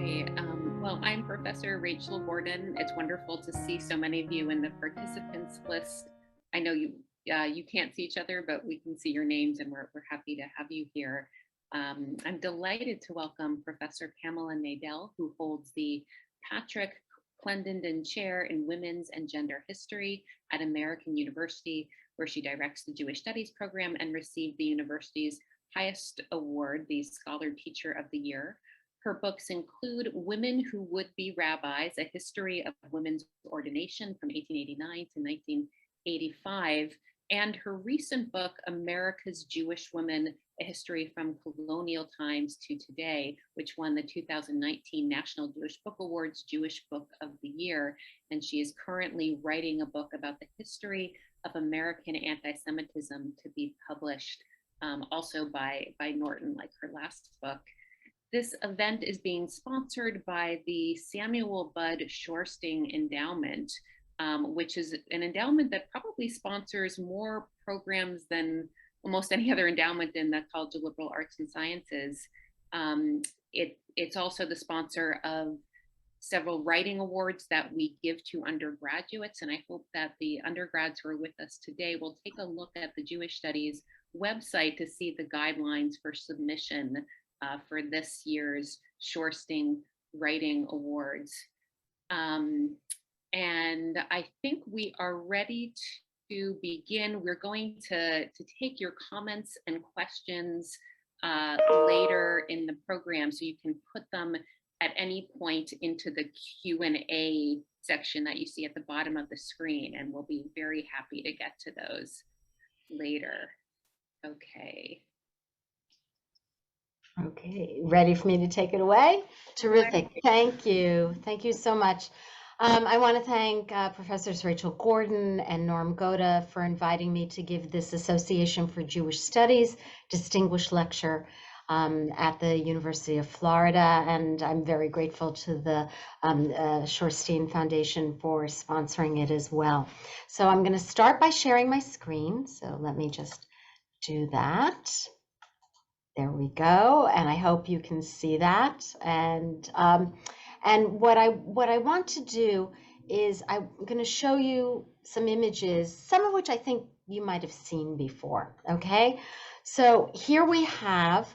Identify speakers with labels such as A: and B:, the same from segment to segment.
A: Hi, well, I'm Professor Rachel Gordon. It's wonderful to see so many of you in the participants list. I know you can't see each other, but we can see your names, and we're happy to have you here. I'm delighted to welcome Professor Pamela Nadell, who holds the Patrick Clendenen Chair in Women's and Gender History at American University, where she directs the Jewish Studies program and received the university's highest award, the Scholar Teacher of the Year. Her books include Women Who Would Be Rabbis, A History of Women's Ordination from 1889 to 1985, and her recent book, America's Jewish Women, A History from Colonial Times to Today, which won the 2019 National Jewish Book Awards Jewish Book of the Year. And she is currently writing a book about the history of American anti-Semitism to be published also by Norton, like her last book. This event is being sponsored by the Samuel Bud Shorsting Endowment, which is an endowment that probably sponsors more programs than almost any other endowment in the College of Liberal Arts and Sciences. It's also the sponsor of several writing awards that we give to undergraduates, and I hope that the undergrads who are with us today will take a look at the Jewish Studies website to see the guidelines for submission for this year's Shorsting Writing Awards. And I think we are ready to begin. We're going to take your comments and questions later in the program, so you can put them at any point into the Q&A section that you see at the bottom of the screen, and we'll be very happy to get to those later. Okay.
B: Okay, ready for me to take it away? Terrific, thank you. Thank you so much. I want to thank Professors Rachel Gordon and Norm Goda for inviting me to give this Association for Jewish Studies distinguished lecture at the University of Florida, and I'm very grateful to the Shorsting Foundation for sponsoring it as well. So I'm going to start by sharing my screen, so let me just do that. There we go, and I hope you can see that. And what I want to do is I'm going to show you some images, some of which I think you might have seen before. Okay, so here we have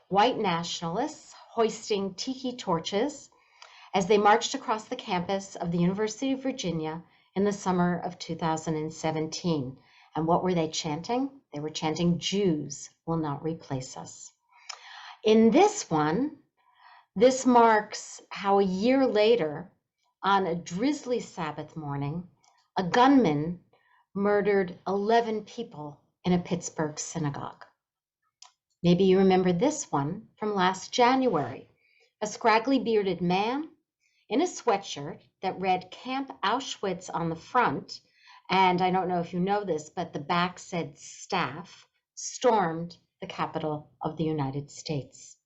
B: white nationalists hoisting tiki torches as they marched across the campus of the University of Virginia in the summer of 2017. And what were they chanting? They were chanting, "Jews will not replace us." In this one, this marks how a year later, on a drizzly Sabbath morning, a gunman murdered 11 people in a Pittsburgh synagogue. Maybe you remember this one from last January. A scraggly bearded man in a sweatshirt that read Camp Auschwitz on the front, and I don't know if you know this, but the back said staff, stormed the Capitol of the United States.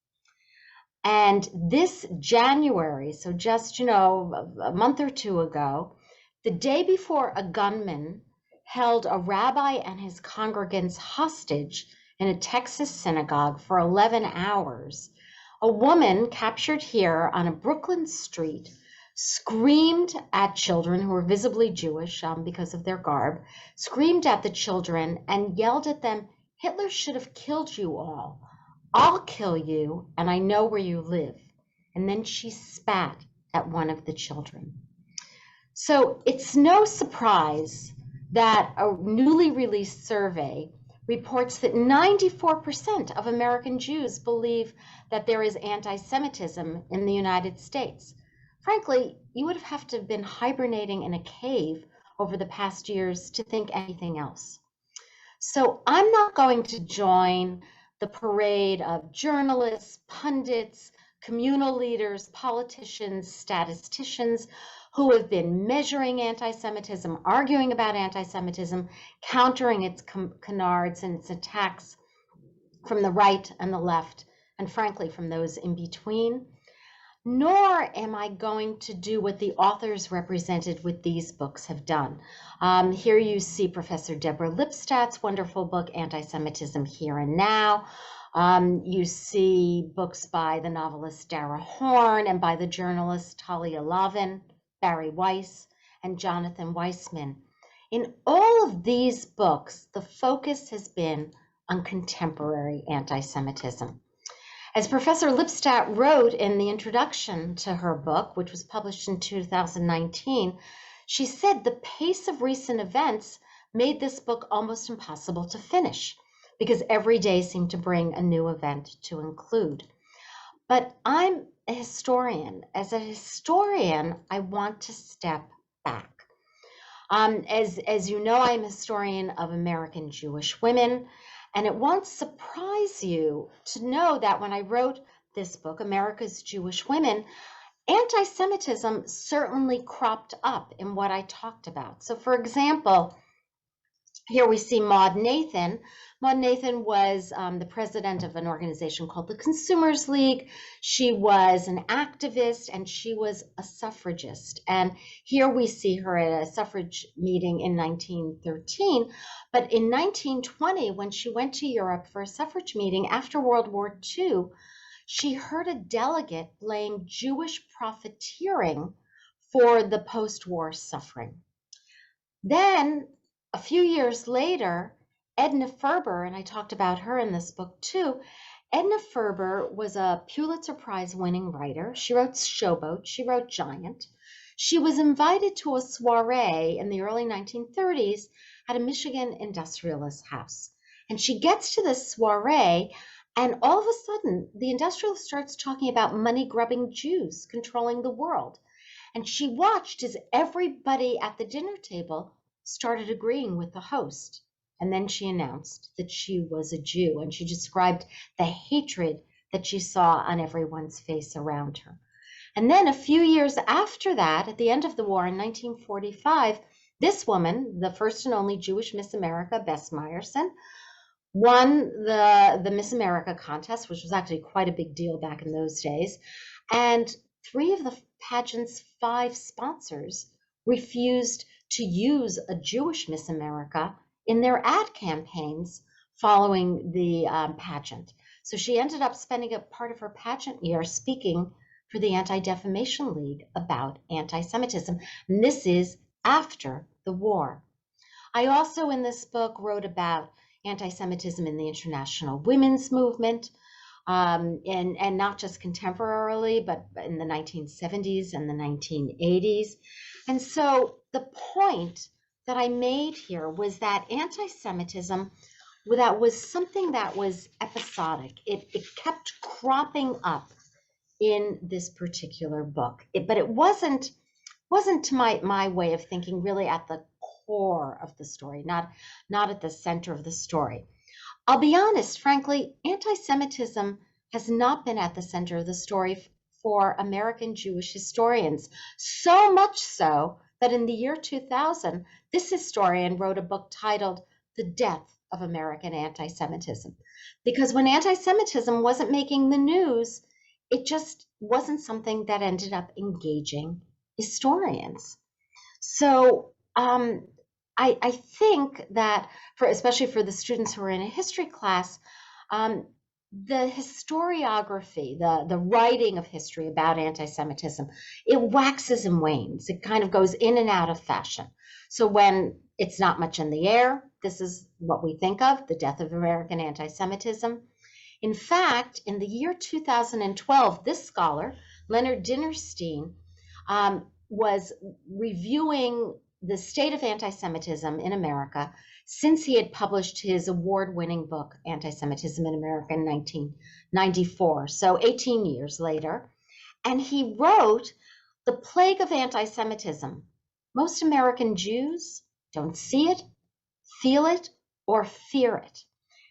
B: And this January, so just, a month or two ago, the day before a gunman held a rabbi and his congregants hostage in a Texas synagogue for 11 hours, a woman captured here on a Brooklyn street screamed at children who were visibly Jewish because of their garb, screamed at the children and yelled at them, "Hitler should have killed you all. I'll kill you, and I know where you live." And then she spat at one of the children. So it's no surprise that a newly released survey reports that 94% of American Jews believe that there is anti-Semitism in the United States. Frankly, you would have to have been hibernating in a cave over the past years to think anything else. So I'm not going to join the parade of journalists, pundits, communal leaders, politicians, statisticians who have been measuring anti-Semitism, arguing about anti-Semitism, countering its canards and its attacks from the right and the left, and frankly, from those in between. Nor am I going to do what the authors represented with these books have done. Here you see Professor Deborah Lipstadt's wonderful book, Anti-Semitism Here and Now, You see books by the novelist Dara Horn and by the journalist Talia Lavin, Barry Weiss, and Jonathan Weissman. In all of these books, the focus has been on contemporary anti-Semitism. As Professor Lipstadt wrote in the introduction to her book, which was published in 2019, she said the pace of recent events made this book almost impossible to finish because every day seemed to bring a new event to include. But I'm a historian. As a historian, I want to step back. As you know, I'm a historian of American Jewish women, and it won't surprise you to know that when I wrote this book, America's Jewish Women, anti-Semitism certainly cropped up in what I talked about. So for example, here we see Maud Nathan. Maud Nathan was the president of an organization called the Consumers League. She was an activist and she was a suffragist. And here we see her at a suffrage meeting in 1913. But in 1920, when she went to Europe for a suffrage meeting after World War II, she heard a delegate blame Jewish profiteering for the post-war suffering. Then, a few years later, Edna Ferber, and I talked about her in this book too, Edna Ferber was a Pulitzer Prize winning writer. She wrote Showboat, she wrote Giant. She was invited to a soiree in the early 1930s at a Michigan industrialist house. And she gets to this soiree, and all of a sudden, the industrialist starts talking about money-grubbing Jews controlling the world. And she watched as everybody at the dinner table started agreeing with the host. And then she announced that she was a Jew, and she described the hatred that she saw on everyone's face around her. And then a few years after that, at the end of the war in 1945, this woman, the first and only Jewish Miss America, Bess Meyerson, won the Miss America contest, which was actually quite a big deal back in those days. And 3 of the pageant's 5 sponsors refused to use a Jewish Miss America in their ad campaigns following the pageant. So she ended up spending a part of her pageant year speaking for the Anti-Defamation League about anti-Semitism. And this is after the war. I also in this book wrote about anti-Semitism in the international women's movement, and not just contemporarily, but in the 1970s and the 1980s. And so the point that I made here was that anti-Semitism, that was something that was episodic. It kept cropping up in this particular book, but it wasn't to my way of thinking really at the core of the story, not at the center of the story. I'll be honest, frankly, anti-Semitism has not been at the center of the story for American Jewish historians, so much so that in the year 2000, this historian wrote a book titled The Death of American Anti-Semitism. Because when anti-Semitism wasn't making the news, it just wasn't something that ended up engaging historians. So I think that especially for the students who are in a history class, the historiography, the writing of history about anti-Semitism, it waxes and wanes. It kind of goes in and out of fashion. So when it's not much in the air, this is what we think of, the death of American anti-Semitism. In fact, in the year 2012, this scholar, Leonard Dinerstein, was reviewing the state of anti-Semitism in America since he had published his award-winning book, Anti-Semitism in America, in 1994, so 18 years later. And he wrote, "The plague of anti-Semitism. Most American Jews don't see it, feel it, or fear it."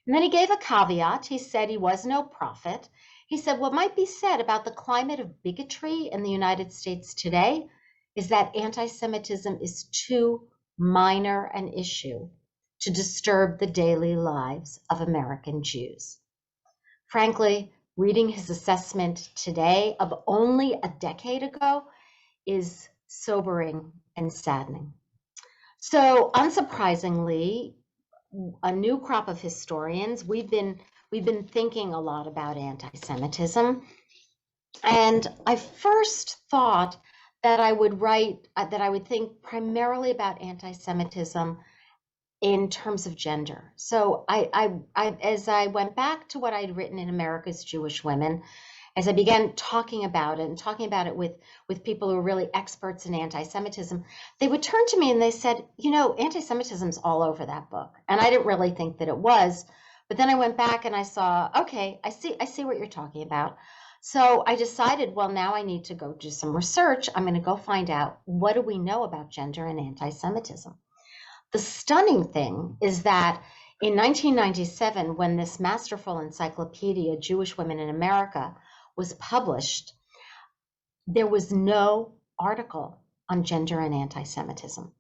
B: And then he gave a caveat. He said he was no prophet. He said, what might be said about the climate of bigotry in the United States today is that anti-Semitism is too minor an issue to disturb the daily lives of American Jews. Frankly, reading his assessment today of only a decade ago is sobering and saddening. So unsurprisingly, a new crop of historians, we've been we've been thinking a lot about anti-Semitism. And I first thought that I would think primarily about anti-Semitism in terms of gender. So as I went back to what I'd written in America's Jewish Women, as I began talking about it and talking about it with people who are really experts in anti-Semitism, they would turn to me and they said, you know, anti-Semitism's all over that book. And I didn't really think that it was, but then I went back and I saw, okay, I see what you're talking about. So I decided, well, now I need to go do some research. I'm going to go find out, what do we know about gender and anti-Semitism? The stunning thing is that in 1997, when this masterful encyclopedia, Jewish Women in America, was published, there was no article on gender and anti-Semitism.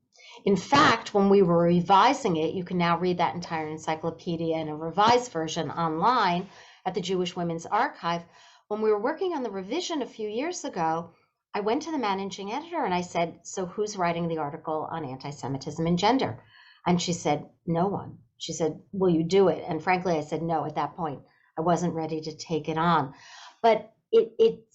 B: In fact, when we were revising it, you can now read that entire encyclopedia in a revised version online at the Jewish Women's Archive. When we were working on the revision a few years ago, I went to the managing editor and I said, so who's writing the article on anti-Semitism and gender? And she said, no one. She said, will you do it? And frankly, I said, no, at that point, I wasn't ready to take it on. But it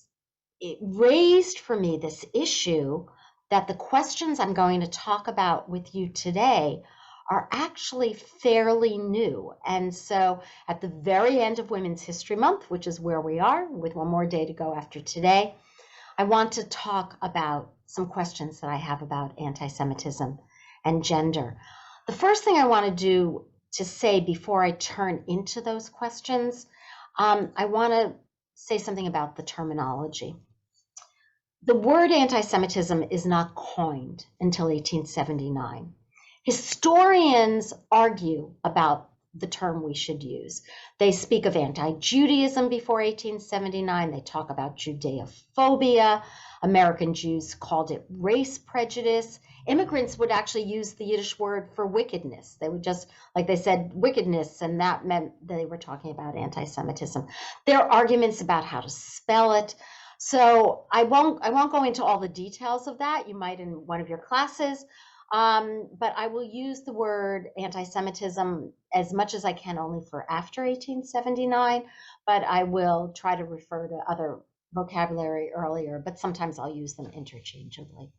B: raised for me this issue that the questions I'm going to talk about with you today are actually fairly new. And so at the very end of Women's History Month, which is where we are with one more day to go after today, I want to talk about some questions that I have about anti-Semitism and gender. The first thing I want to say before I turn into those questions, I want to say something about the terminology. The word anti-Semitism is not coined until 1879. Historians argue about the term we should use. They speak of anti-Judaism before 1879. They talk about Judeophobia. American Jews called it race prejudice. Immigrants would actually use the Yiddish word for wickedness. They would just, like they said, wickedness, and that meant they were talking about anti-Semitism. There are arguments about how to spell it. So I won't go into all the details of that. You might in one of your classes. But I will use the word anti-Semitism as much as I can only for after 1879, but I will try to refer to other vocabulary earlier, but sometimes I'll use them interchangeably.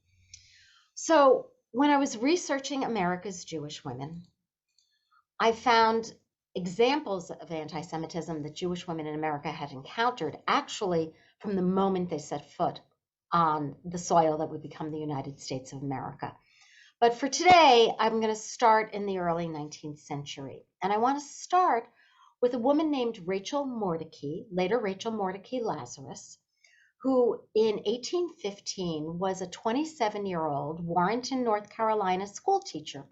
B: So when I was researching America's Jewish women, I found examples of anti-Semitism that Jewish women in America had encountered actually from the moment they set foot on the soil that would become the United States of America. But for today, I'm going to start in the early 19th century. And I want to start with a woman named Rachel Mordecai, later Rachel Mordecai Lazarus, who in 1815 was a 27-year-old Warrenton, North Carolina school teacher.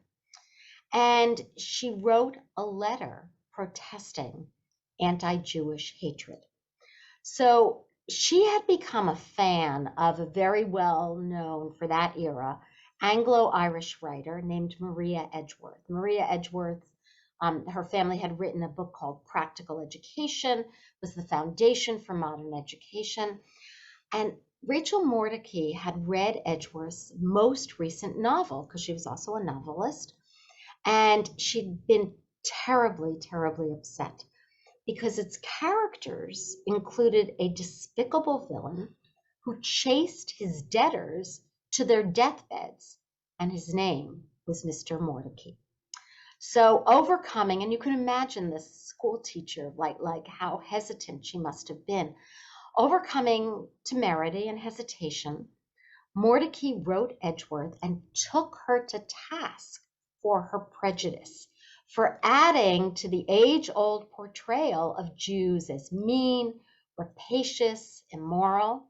B: And she wrote a letter protesting anti-Jewish hatred. So she had become a fan of a very well-known for that era Anglo-Irish writer named Maria Edgeworth. Maria Edgeworth, her family had written a book called Practical Education, was the foundation for modern education. And Rachel Mordecai had read Edgeworth's most recent novel, because she was also a novelist, and she'd been terribly, terribly upset because its characters included a despicable villain who chased his debtors to their deathbeds, and his name was Mr. Mordecai. So overcoming, and you can imagine this school teacher, like how hesitant she must have been, overcoming temerity and hesitation, Mordecai wrote Edgeworth and took her to task for her prejudice, for adding to the age-old portrayal of Jews as mean, rapacious, immoral.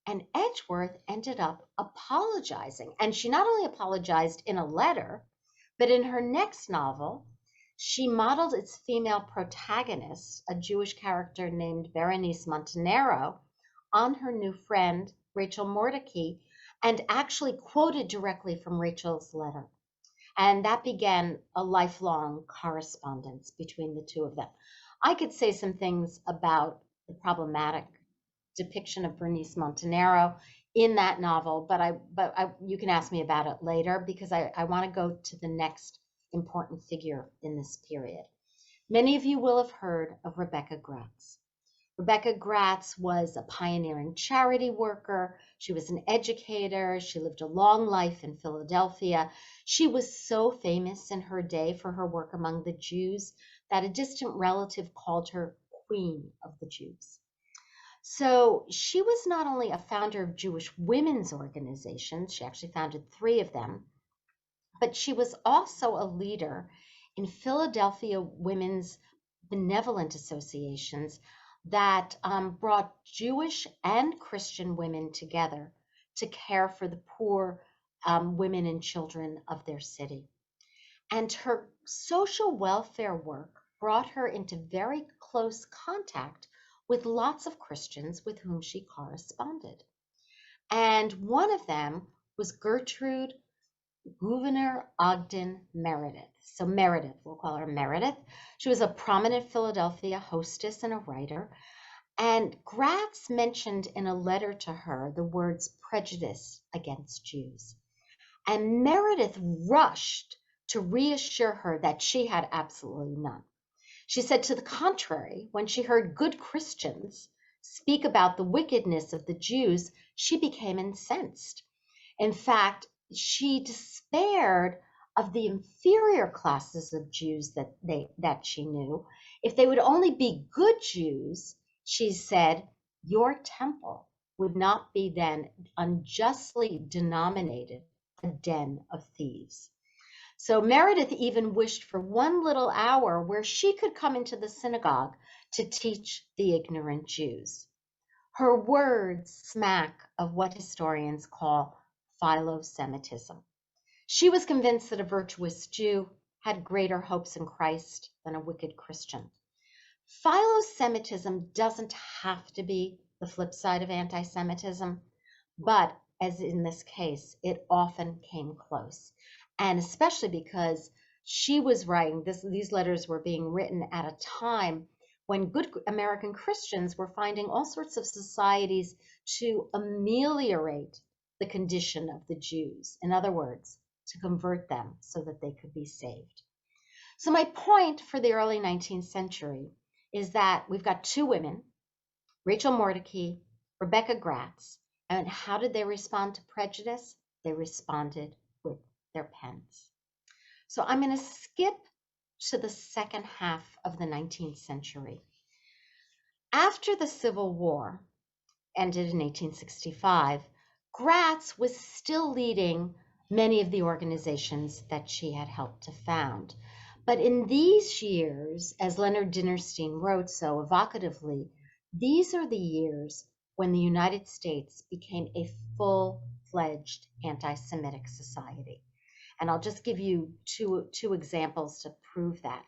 B: And Edgeworth ended up apologizing. And she not only apologized in a letter, but in her next novel, she modeled its female protagonist, a Jewish character named Berenice Montenero, on her new friend, Rachel Mordecai, and actually quoted directly from Rachel's letter. And that began a lifelong correspondence between the two of them. I could say some things about the problematic depiction of Berenice Montenero in that novel, but you can ask me about it later, because I want to go to the next important figure in this period. Many of you will have heard of Rebecca Gratz. Rebecca Gratz was a pioneering charity worker. She was an educator. She lived a long life in Philadelphia. She was so famous in her day for her work among the Jews that a distant relative called her Queen of the Jews. So she was not only a founder of Jewish women's organizations, she actually founded 3 of them, but she was also a leader in Philadelphia women's benevolent associations that brought Jewish and Christian women together to care for the poor women and children of their city. And her social welfare work brought her into very close contact with lots of Christians with whom she corresponded. And one of them was Gertrude Gouverneur Ogden Meredith. So Meredith, we'll call her Meredith. She was a prominent Philadelphia hostess and a writer. And Gratz mentioned in a letter to her the words prejudice against Jews. And Meredith rushed to reassure her that she had absolutely none. She said, to the contrary, when she heard good Christians speak about the wickedness of the Jews, she became incensed. In fact, she despaired of the inferior classes of Jews that she knew. If they would only be good Jews, she said, your temple would not be then unjustly denominated a den of thieves. So Meredith even wished for one little hour where she could come into the synagogue to teach the ignorant Jews. Her words smack of what historians call philo-Semitism. She was convinced that a virtuous Jew had greater hopes in Christ than a wicked Christian. Philo-Semitism doesn't have to be the flip side of anti-Semitism, but as in this case, it often came close. And especially because she was writing, these letters were being written at a time when good American Christians were finding all sorts of societies to ameliorate the condition of the Jews. In other words, to convert them so that they could be saved. So my point for the early 19th century is that we've got 2 women, Rachel Mordecai, Rebecca Gratz, and how did they respond to prejudice? They responded with their pens. So I'm going to skip to the second half of the 19th century. After the Civil War ended in 1865, Gratz was still leading many of the organizations that she had helped to found. But in these years, as Leonard Dinerstein wrote so evocatively, these are the years when the United States became a full-fledged anti-Semitic society. And I'll just give you two examples to prove that.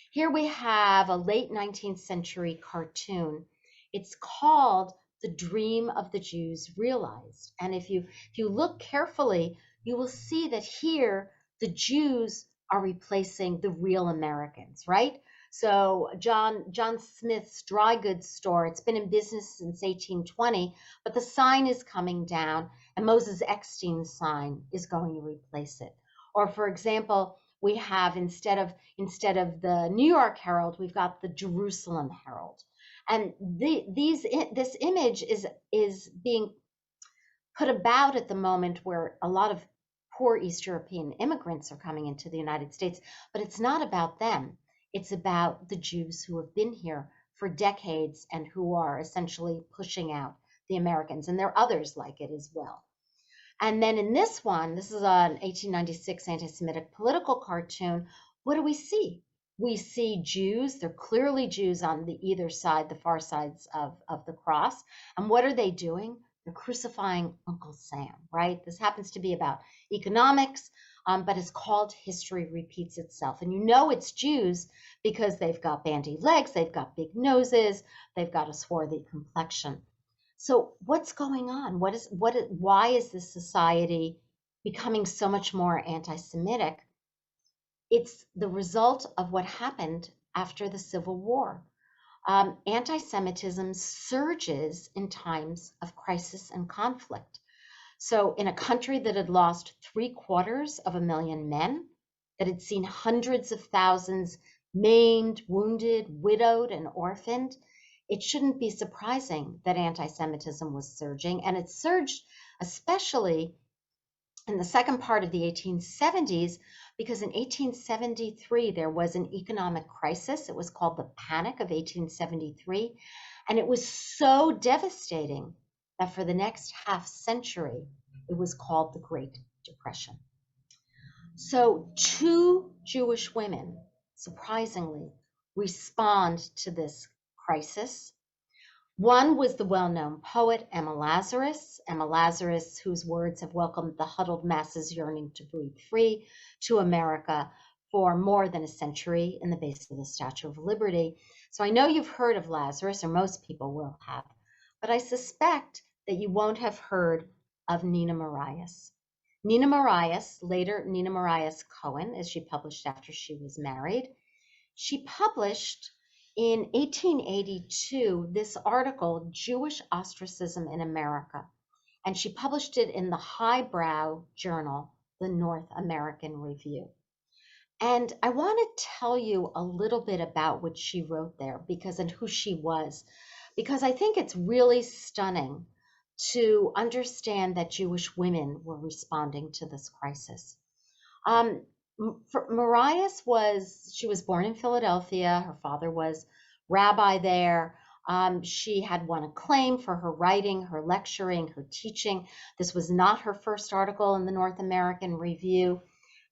B: Here we have a late 19th century cartoon. It's called The Dream of the Jews Realized. And if you look carefully, you will see that here the Jews are replacing the real Americans, right? So John Smith's dry goods store, it's been in business since 1820, but the sign is coming down and Moses Eckstein's sign is going to replace it. Or for example, we have instead of the New York Herald, we've got the Jerusalem Herald. And this image is being put about at the moment where a lot of poor East European immigrants are coming into the United States, but it's not about them. It's about the Jews who have been here for decades and who are essentially pushing out the Americans. And there are others like it as well. And then in this one, this is an 1896 anti-Semitic political cartoon. What do we see? We see Jews. They're clearly Jews on the either side, the far sides of the cross. And what are they doing? They're crucifying Uncle Sam, right? This happens to be about economics, but it's called History Repeats Itself. And you know it's Jews because they've got bandy legs, they've got big noses, they've got a swarthy complexion. So what's going on? Why is this society becoming so much more anti-Semitic? It's the result of what happened after the Civil War. Anti-Semitism surges in times of crisis and conflict. So in a country that had lost 750,000 men, that had seen hundreds of thousands maimed, wounded, widowed, and orphaned, it shouldn't be surprising that anti-Semitism was surging, and it surged especially in the second part of the 1870s, because in 1873 there was an economic crisis. It was called the Panic of 1873, and it was so devastating that for the next half century, it was called the Great Depression. So two Jewish women, surprisingly, respond to this crisis. One was the well-known poet Emma Lazarus, whose words have welcomed the huddled masses yearning to breathe free to America for more than a century in the base of the Statue of Liberty. So I know you've heard of Lazarus, or most people will have, but I suspect that you won't have heard of Nina Marias. Nina Marias, later Nina Marias Cohen, as she published after she was married, she published in 1882 this article, Jewish Ostracism in America, and she published it in the highbrow journal, the North American Review. And I want to tell you a little bit about what she wrote there, and who she was, because I think it's really stunning to understand that Jewish women were responding to this crisis. Marias she was born in Philadelphia. Her father was rabbi there. She had won acclaim for her writing, her lecturing, her teaching. This was not her first article in the North American Review.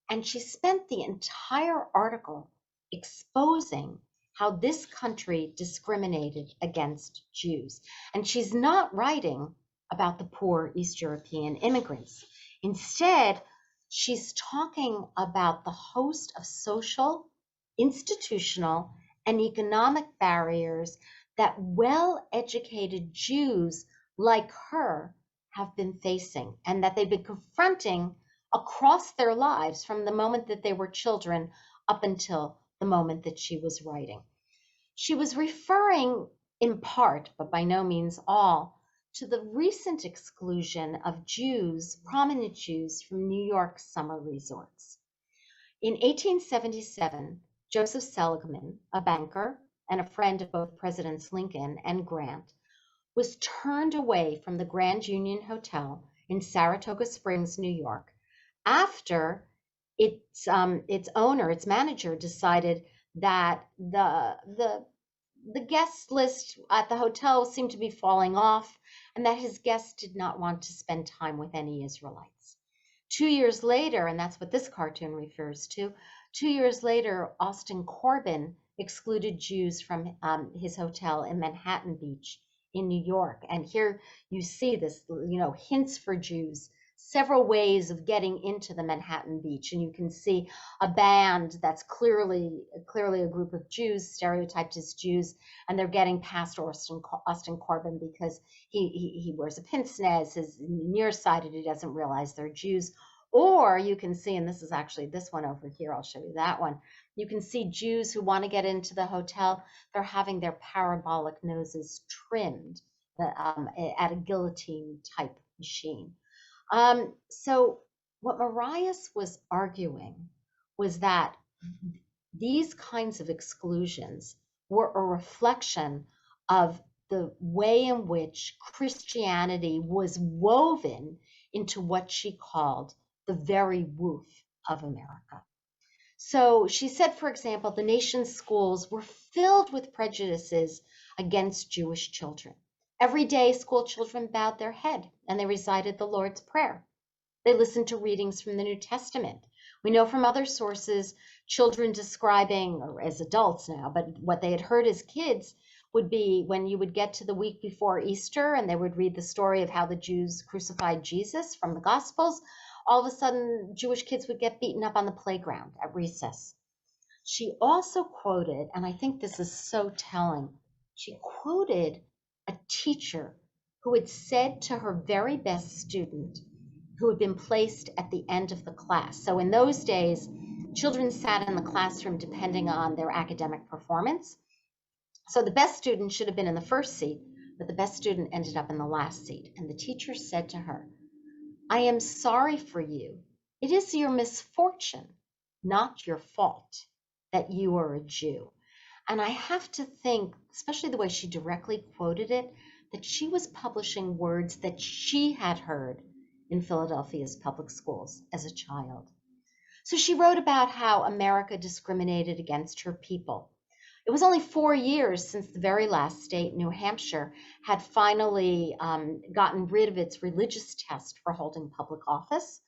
B: And she spent the entire article exposing how this country discriminated against Jews. And she's not writing about the poor East European immigrants. Instead, she's talking about the host of social, institutional, and economic barriers that well-educated Jews like her have been facing, and that they've been confronting across their lives from the moment that they were children up until the moment that she was writing. She was referring in part, but by no means all, to the recent exclusion of Jews, prominent Jews, from New York summer resorts. In 1877, Joseph Seligman, a banker and a friend of both Presidents Lincoln and Grant, was turned away from the Grand Union Hotel in Saratoga Springs, New York, after its owner, its manager, decided that the guest list at the hotel seemed to be falling off, and that his guests did not want to spend time with any Israelites. 2 years later, and that's what this cartoon refers to, 2 years later, Austin Corbin excluded Jews from his hotel in Manhattan Beach in New York. And here you see this, hints for Jews, several ways of getting into the Manhattan Beach. And you can see a band that's clearly a group of Jews, stereotyped as Jews, and they're getting past Austin Corbin because he wears a pince nez, is nearsighted, he doesn't realize they're Jews. Or you can see, and this is actually this one over here, I'll show you that one. You can see Jews who want to get into the hotel, they're having their parabolic noses trimmed at a guillotine type machine. So what Marias was arguing was that these kinds of exclusions were a reflection of the way in which Christianity was woven into what she called the very woof of America. So she said, for example, the nation's schools were filled with prejudices against Jewish children. Every day, school children bowed their head and they recited the Lord's Prayer. They listened to readings from the New Testament. We know from other sources, children describing, or as adults now, but what they had heard as kids would be when you would get to the week before Easter and they would read the story of how the Jews crucified Jesus from the Gospels, all of a sudden Jewish kids would get beaten up on the playground at recess. She also quoted, and I think this is so telling, she quoted a teacher who had said to her very best student, who had been placed at the end of the class. So in those days, children sat in the classroom depending on their academic performance. So the best student should have been in the first seat, but the best student ended up in the last seat. And the teacher said to her, "I am sorry for you. It is your misfortune, not your fault." that you are a Jew. And I have to think, especially the way she directly quoted it, that she was publishing words that she had heard in Philadelphia's public schools as a child. So she wrote about how America discriminated against her people. It was only 4 years since the very last state, New Hampshire, had finally gotten rid of its religious test for holding public office.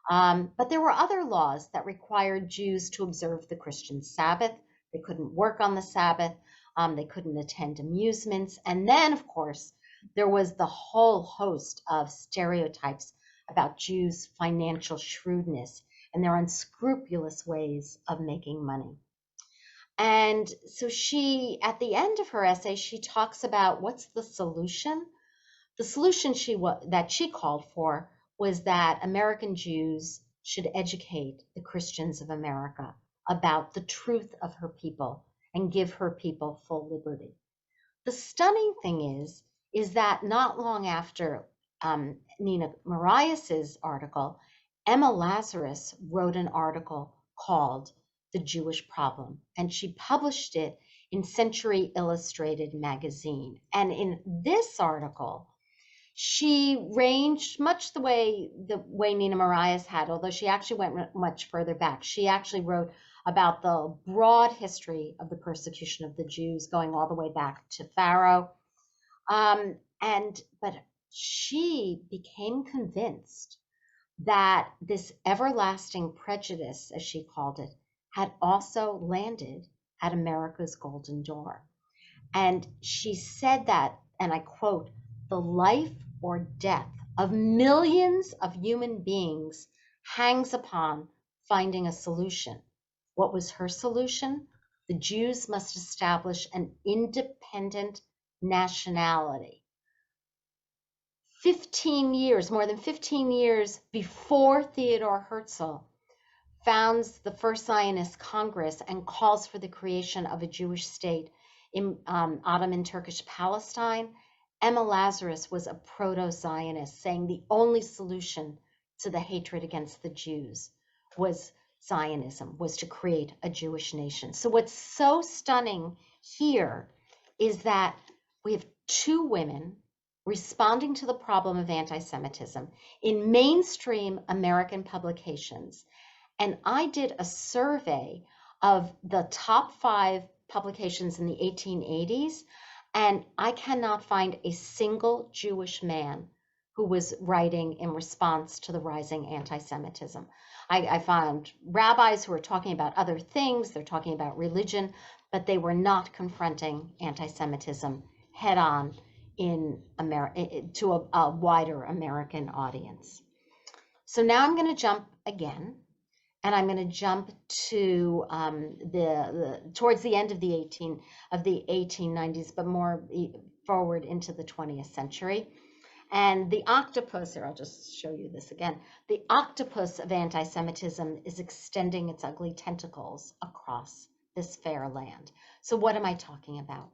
B: But there were other laws that required Jews to observe the Christian Sabbath. They couldn't work on the Sabbath. They couldn't attend amusements. And then, of course, there was the whole host of stereotypes about Jews' financial shrewdness and their unscrupulous ways of making money. And so she, at the end of her essay, she talks about what's the solution. The solution that she called for was that American Jews should educate the Christians of America about the truth of her people and give her people full liberty. The stunning thing is that not long after Nina Marias's article, Emma Lazarus wrote an article called The Jewish Problem, and she published it in Century Illustrated magazine. And in this article, she ranged much the way Nina Marias had, although she actually went much further back. She actually wrote about the broad history of the persecution of the Jews, going all the way back to Pharaoh. But she became convinced that this everlasting prejudice, as she called it, had also landed at America's Golden Door. And she said that, and I quote, "The life or death of millions of human beings hangs upon finding a solution." What was her solution? The Jews must establish an independent nationality. more than 15 years before Theodore Herzl founds the First Zionist Congress and calls for the creation of a Jewish state in Ottoman Turkish Palestine, Emma Lazarus was a proto-Zionist, saying the only solution to the hatred against the Jews was Zionism, was to create a Jewish nation. So what's so stunning here is that we have two women responding to the problem of anti-Semitism in mainstream American publications. And I did a survey of the top 5 publications in the 1880s, and I cannot find a single Jewish man who was writing in response to the rising anti-Semitism. I found rabbis who were talking about other things, they're talking about religion, but they were not confronting anti-Semitism head on to a wider American audience. So now I'm going to jump again, and I'm going to jump to towards the end of the 1890s, but more forward into the 20th century. And the octopus, or I'll just show you this again, the octopus of anti-Semitism is extending its ugly tentacles across this fair land. So what am I talking about?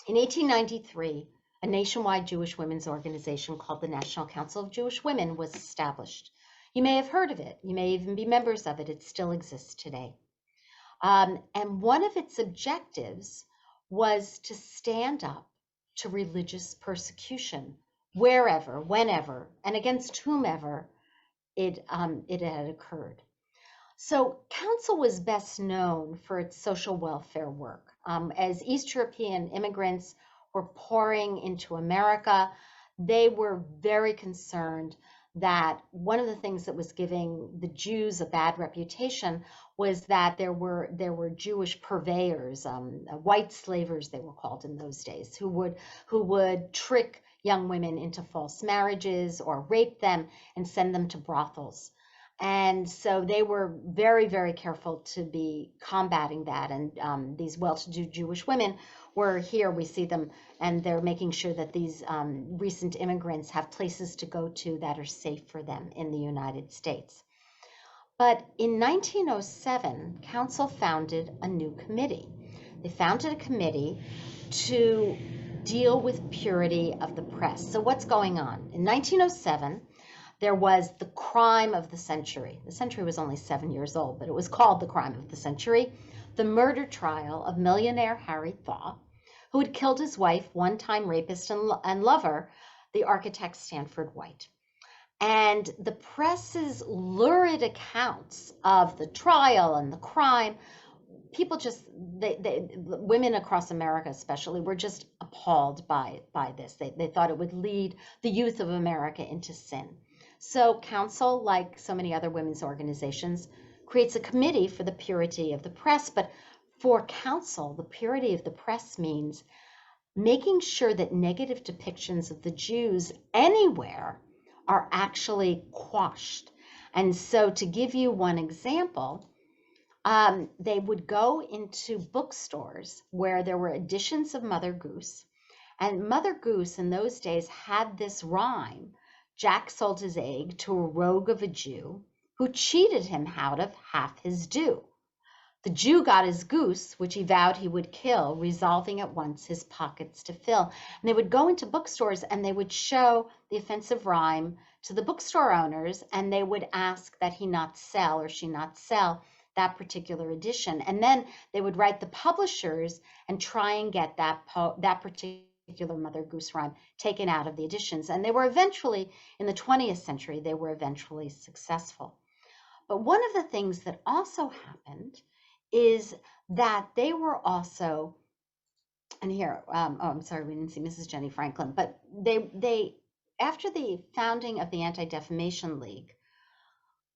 B: In 1893, a nationwide Jewish women's organization called the National Council of Jewish Women was established. You may have heard of it. You may even be members of it. It still exists today. And one of its objectives was to stand up to religious persecution wherever, whenever, and against whomever it had occurred. So Council was best known for its social welfare work. As East European immigrants were pouring into America, they were very concerned that one of the things that was giving the Jews a bad reputation was that there were Jewish purveyors, white slavers they were called in those days, who would trick young women into false marriages or rape them and send them to brothels. And so they were very, very careful to be combating that. And these well-to-do Jewish women were here, we see them, and they're making sure that these recent immigrants have places to go to that are safe for them in the United States. But in 1907, Council founded a new committee. They founded a committee to deal with purity of the press. So what's going on? In 1907, there was the crime of the century. The century was only 7 years old, but it was called the crime of the century. the murder trial of millionaire Harry Thaw, who had killed his wife, one-time rapist and lover, the architect Stanford White. And the press's lurid accounts of the trial and the crime, people just, women across America especially, were just appalled by this. They thought it would lead the youth of America into sin. So council, like so many other women's organizations, creates a committee for the purity of the press. But for council, the purity of the press means making sure that negative depictions of the Jews anywhere are actually quashed. And so to give you one example, they would go into bookstores where there were editions of Mother Goose. And Mother Goose in those days had this rhyme: Jack sold his egg to a rogue of a Jew who cheated him out of half his due. The Jew got his goose, which he vowed he would kill, resolving at once his pockets to fill. And they would go into bookstores and they would show the offensive rhyme to the bookstore owners, and they would ask that he not sell or she not sell that particular edition. And then they would write the publishers and try and get that particular Mother Goose rhyme taken out of the editions. And they were eventually, in the 20th century, they were eventually successful. But one of the things that also happened is that they were also, and here, oh, I'm sorry, we didn't see Mrs. Jenny Franklin, but they after the founding of the Anti-Defamation League,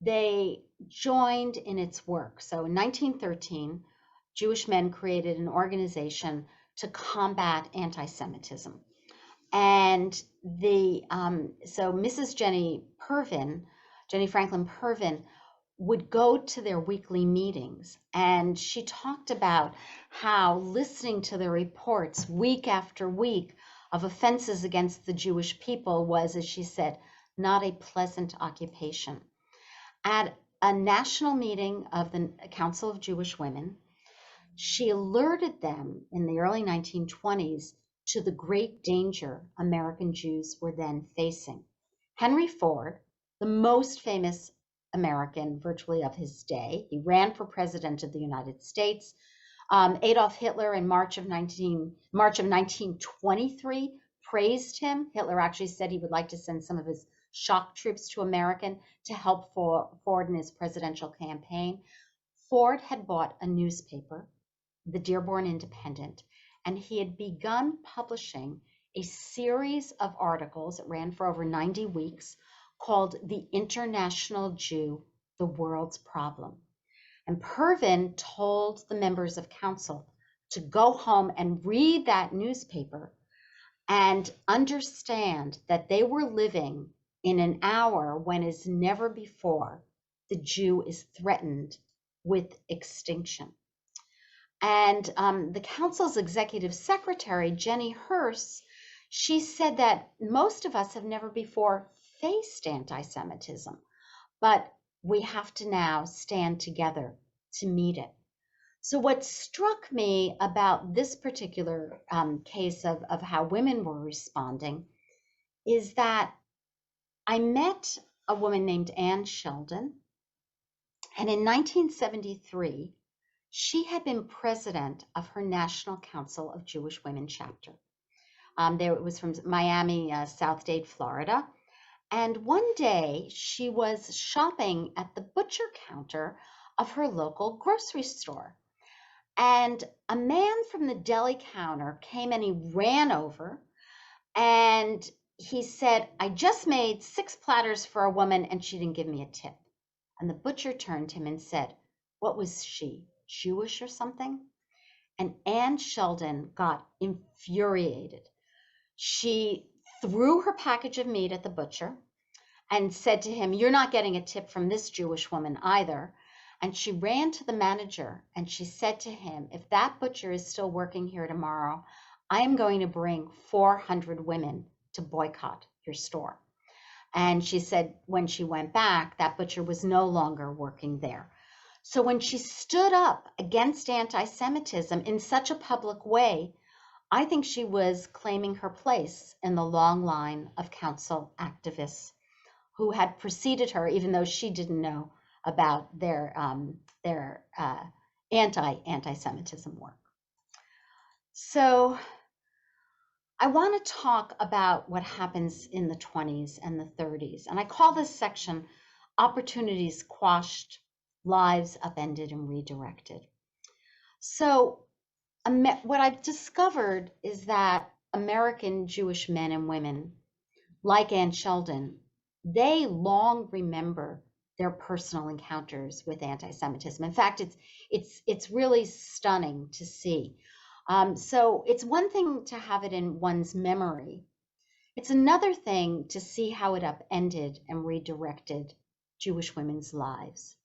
B: they joined in its work. So in 1913, Jewish men created an organization to combat anti-Semitism. And so Mrs. Jenny Franklin Pervin, would go to their weekly meetings, and she talked about how listening to the reports week after week of offenses against the Jewish people was, as she said, not a pleasant occupation. At a national meeting of the Council of Jewish Women, she alerted them in the early 1920s to the great danger American Jews were then facing. Henry Ford, the most famous American virtually of his day, he ran for president of the United States. Adolf Hitler in March of 1923 praised him. Hitler actually said he would like to send some of his shock troops to America to help Ford in his presidential campaign. Ford had bought a newspaper, the Dearborn Independent, and he had begun publishing a series of articles that ran for over 90 weeks called The International Jew, the World's Problem. And Pervin told the members of council to go home and read that newspaper and understand that they were living in an hour when, as never before, the Jew is threatened with extinction. And the council's executive secretary, Jenny Hurst, she said that most of us have never before faced anti-Semitism, but we have to now stand together to meet it. So what struck me about this particular case of how women were responding is that I met a woman named Anne Sheldon, and in 1973, she had been president of her National Council of Jewish Women chapter. It was from Miami, Southdale, Florida. And one day she was shopping at the butcher counter of her local grocery store. And a man from the deli counter came and he ran over and he said, "I just made 6 platters for a woman and she didn't give me a tip." And the butcher turned to him and said, "What was she, Jewish or something?" And Anne Sheldon got infuriated. She threw her package of meat at the butcher and said to him, "You're not getting a tip from this Jewish woman either." And she ran to the manager and she said to him, "If that butcher is still working here tomorrow, I'm going to bring 400 women to boycott your store." And she said when she went back, that butcher was no longer working there. So when she stood up against anti-Semitism in such a public way, I think she was claiming her place in the long line of council activists who had preceded her, even though she didn't know about their anti-Semitism work. So I want to talk about what happens in the 20s and the 30s. And I call this section Opportunities Quashed, Lives Upended and Redirected. So what I've discovered is that American Jewish men and women, like Anne Sheldon, they long remember their personal encounters with anti-Semitism. In fact, it's really stunning to see. So it's one thing to have it in one's memory. It's another thing to see how it upended and redirected Jewish women's lives.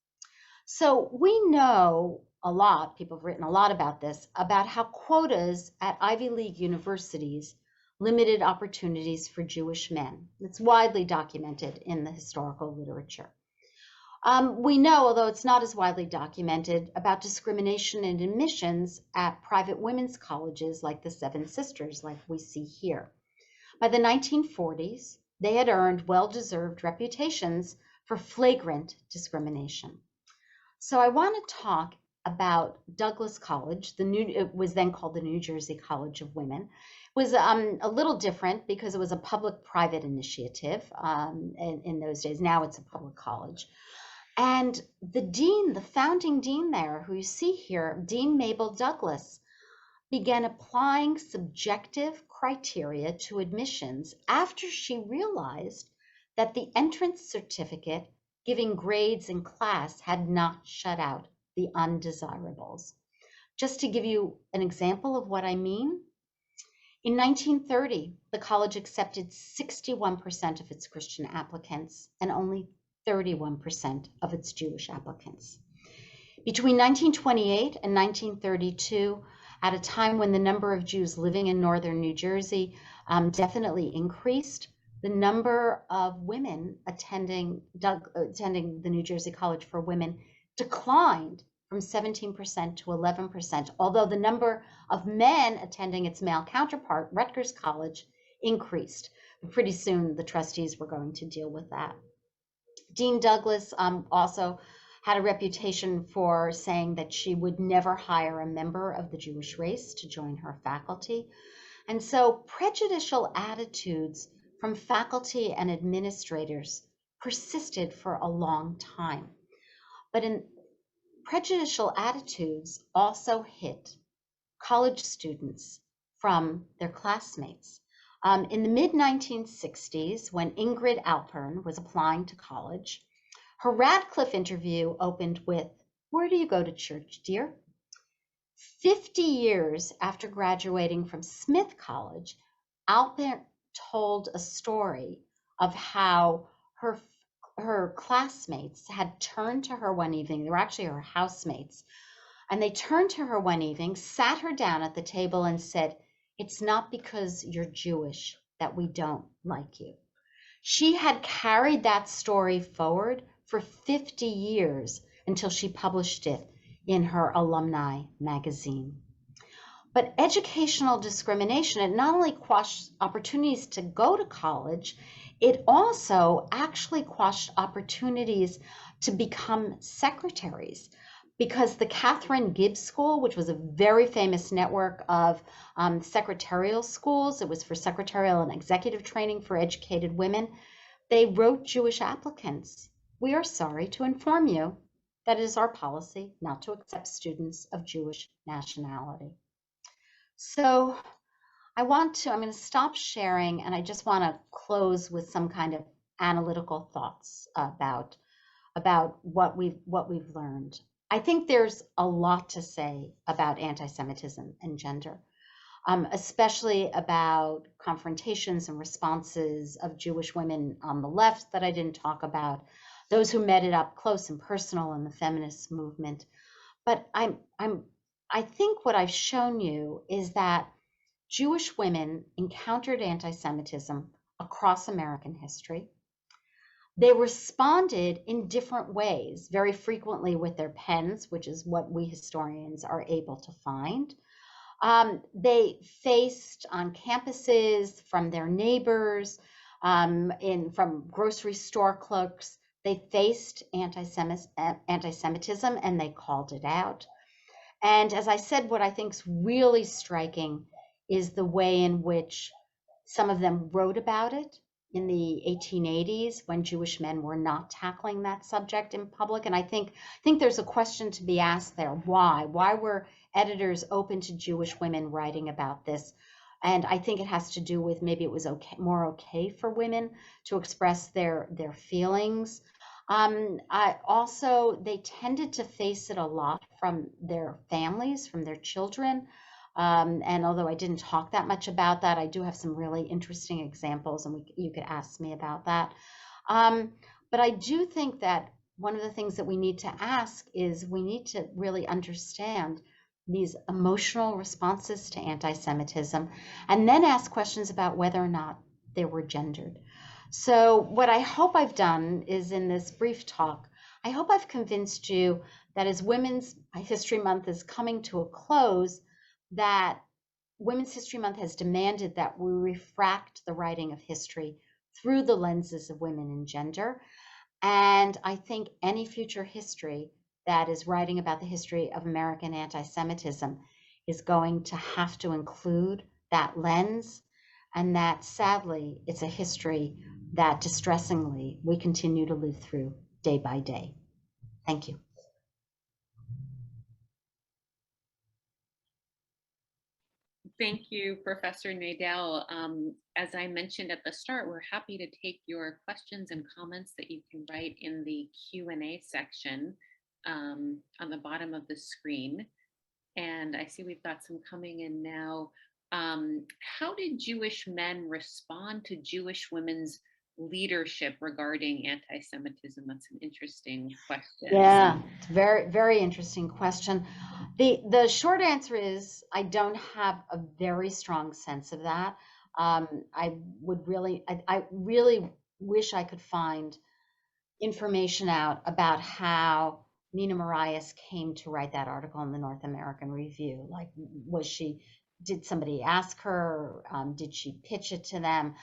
B: So we know a lot, people have written a lot about this, about how quotas at Ivy League universities limited opportunities for Jewish men. It's widely documented in the historical literature. We know, although it's not as widely documented, about discrimination in admissions at private women's colleges like the Seven Sisters, like we see here. By the 1940s, they had earned well-deserved reputations for flagrant discrimination. So I want to talk about Douglass College. It was then called the New Jersey College of Women. It was a little different because it was a public-private initiative in those days. Now it's a public college. And the founding dean there, who you see here, Dean Mabel Douglass, began applying subjective criteria to admissions after she realized that the entrance certificate giving grades in class had not shut out the undesirables. Just to give you an example of what I mean, in 1930, the college accepted 61% of its Christian applicants and only 31% of its Jewish applicants. Between 1928 and 1932, at a time when the number of Jews living in northern New Jersey definitely increased, the number of women attending the New Jersey College for Women declined from 17% to 11%, although the number of men attending its male counterpart, Rutgers College, increased. Pretty soon, the trustees were going to deal with that. Dean Douglass also had a reputation for saying that she would never hire a member of the Jewish race to join her faculty. And so prejudicial attitudes from faculty and administrators persisted for a long time. But prejudicial attitudes also hit college students from their classmates. In the mid-1960s, when Ingrid Alpern was applying to college, her Radcliffe interview opened with, "Where do you go to church, dear?" 50 years after graduating from Smith College, Alpern told a story of how her classmates had turned to her one evening. They were actually her housemates. And they turned to her one evening, sat her down at the table and said, "It's not because you're Jewish that we don't like you." She had carried that story forward for 50 years until she published it in her alumni magazine. But educational discrimination, it not only quashed opportunities to go to college, it also actually quashed opportunities to become secretaries, because the Catherine Gibbs School, which was a very famous network of secretarial schools, it was for secretarial and executive training for educated women, they wrote Jewish applicants, "We are sorry to inform you that it is our policy not to accept students of Jewish nationality." So I'm going to stop sharing, and I just want to close with some kind of analytical thoughts about what we've learned. I think there's a lot to say about anti-Semitism and gender, especially about confrontations and responses of Jewish women on the left that I didn't talk about, those who met it up close and personal in the feminist movement. But I think what I've shown you is that Jewish women encountered anti-Semitism across American history. They responded in different ways, very frequently with their pens, which is what we historians are able to find. They faced on campuses, from their neighbors, from grocery store clerks, they faced anti-Semitism and they called it out. And as I said, what I think is really striking is the way in which some of them wrote about it in the 1880s when Jewish men were not tackling that subject in public. And I think there's a question to be asked there. Why? Why were editors open to Jewish women writing about this? And I think it has to do with maybe it was more okay for women to express their feelings. I also they tended to face it a lot from their families, from their children. And although I didn't talk that much about that, I do have some really interesting examples, and you could ask me about that. Um, but I do think that one of the things that we need to ask is we need to really understand these emotional responses to anti-Semitism, and then ask questions about whether or not they were gendered. So what I hope I've done is in this brief talk, I hope I've convinced you that as Women's History Month is coming to a close, that Women's History Month has demanded that we refract the writing of history through the lenses of women and gender. And I think any future history that is writing about the history of American anti-Semitism is going to have to include that lens, and that sadly, it's a history that distressingly we continue to live through day by day. Thank you.
A: Thank you, Professor Nadell. As I mentioned at the start, we're happy to take your questions and comments that you can write in the Q&A section on the bottom of the screen. And I see we've got some coming in now. How did Jewish men respond to Jewish women's leadership regarding anti-Semitism? That's an interesting question.
B: Yeah, it's a very, very interesting question. The short answer is I don't have a very strong sense of that. I really wish I could find information out about how Nina Marias came to write that article in the North American Review. Like, did somebody ask her? Did she pitch it to them?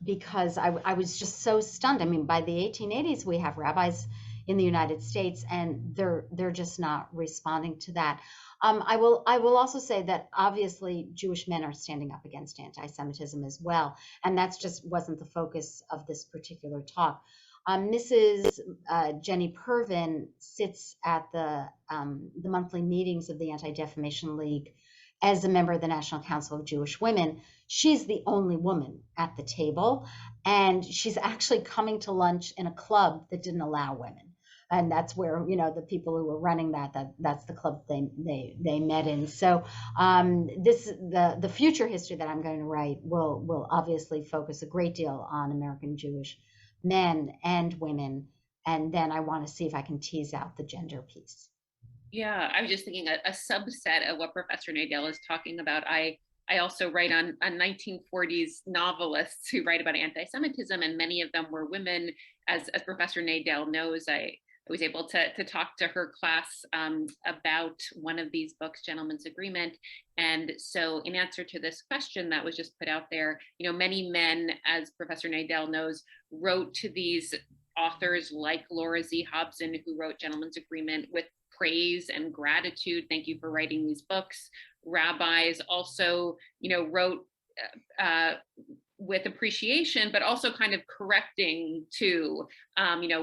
B: Because I was just so stunned. I mean, by the 1880s, we have rabbis in the United States, and they're just not responding to that. I will also say that obviously Jewish men are standing up against anti-Semitism as well, and that's just wasn't the focus of this particular talk. Mrs. Jenny Pervin sits at the monthly meetings of the Anti-Defamation League as a member of the National Council of Jewish Women. She's the only woman at the table, and she's actually coming to lunch in a club that didn't allow women. And that's where, the people who were running that's the club they met in. So the future history that I'm going to write will obviously focus a great deal on American Jewish men and women, and then I want to see if I can tease out the gender piece.
A: Yeah, I was just thinking a subset of what Professor Nadell is talking about. I also write on 1940s novelists who write about anti-Semitism, and many of them were women. As Professor Nadell knows, I was able to talk to her class about one of these books, Gentleman's Agreement. And so in answer to this question that was just put out there, many men, as Professor Nadell knows, wrote to these authors like Laura Z. Hobson, who wrote Gentleman's Agreement, with praise and gratitude. Thank you for writing these books. Rabbis also, wrote with appreciation, but also kind of correcting to,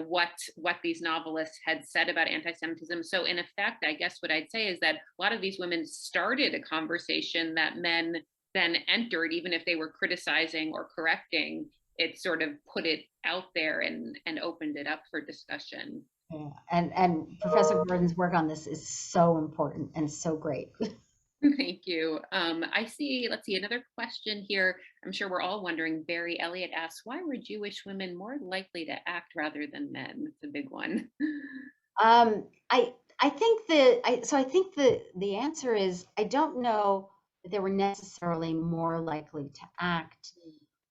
A: what these novelists had said about anti-Semitism. So in effect, I guess what I'd say is that a lot of these women started a conversation that men then entered, even if they were criticizing or correcting. It sort of put it out there and opened it up for discussion.
B: Yeah. And Professor Gordon's work on this is so important and so great.
A: Thank you. Let's see, another question here. I'm sure we're all wondering. Barry Elliott asks, why were Jewish women more likely to act rather than men? It's a big one.
B: I think the answer is I don't know that they were necessarily more likely to act.